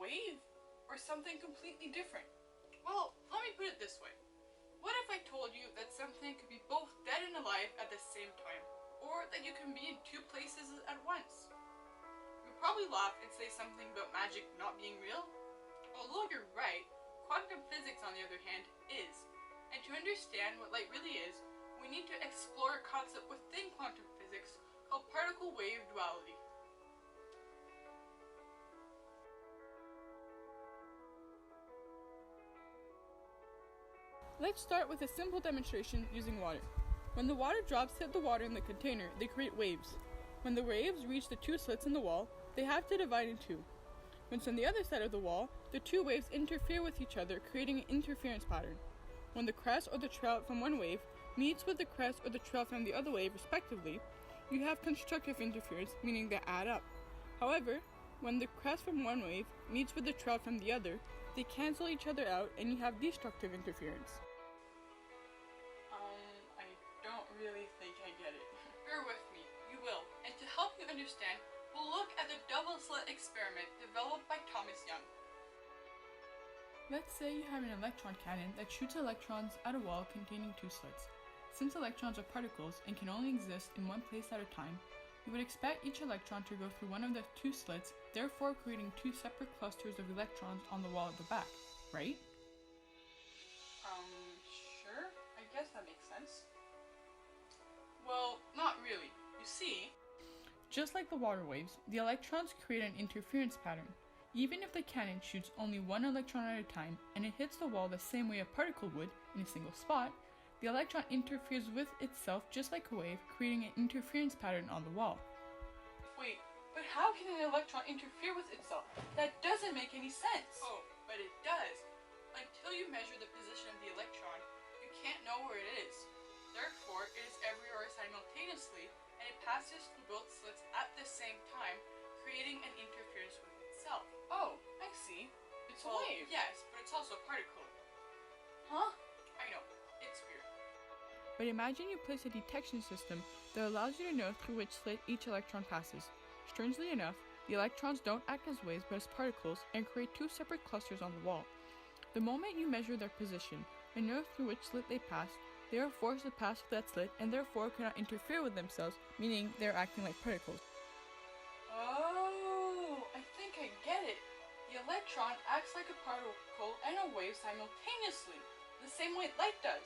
wave? Or something completely different? Well, let me put it this way. What if I told you that something could be both dead and alive at the same time? Or that you can be in two places at once? You'd probably laugh and say something about magic not being real. Although you're right, quantum physics on the other hand is. And to understand what light really is, we need to explore a concept within quantum physics called particle-wave duality. Let's start with a simple demonstration using water. When the water drops hit the water in the container, they create waves. When the waves reach the two slits in the wall, they have to divide in two. Once on the other side of the wall, the two waves interfere with each other, creating an interference pattern. When the crest or the trail from one wave meets with the crest or the trail from the other wave respectively, you have constructive interference, meaning they add up. However, when the crest from one wave meets with the trail from the other, they cancel each other out and you have destructive interference. I don't really think I get it. Bear with me, you will. And to help you understand, we'll look at the double slit experiment developed by Thomas Young. Let's say you have an electron cannon that shoots electrons at a wall containing two slits. Since electrons are particles and can only exist in one place at a time, you would expect each electron to go through one of the two slits, therefore creating two separate clusters of electrons on the wall at the back, right? Sure. I guess that makes sense. Well, not really. You see, just like the water waves, the electrons create an interference pattern. Even if the cannon shoots only one electron at a time and it hits the wall the same way a particle would, in a single spot, the electron interferes with itself just like a wave, creating an interference pattern on the wall. Wait, but how can an electron interfere with itself? That doesn't make any sense. Oh, but it does. Until you measure the position of the electron, you can't know where it is. Therefore, it is everywhere simultaneously, and it passes through both slits at the same time, creating an interference with itself. Oh, I see. It's a wave. Yes, but it's also a particle. Huh? I know. It's weird. But imagine you place a detection system that allows you to know through which slit each electron passes. Strangely enough, the electrons don't act as waves but as particles and create two separate clusters on the wall. The moment you measure their position and know through which slit they pass, they are forced to pass through that slit and therefore cannot interfere with themselves, meaning they are acting like particles. Oh, I think I get it. The electron acts like a particle and a wave simultaneously, the same way light does.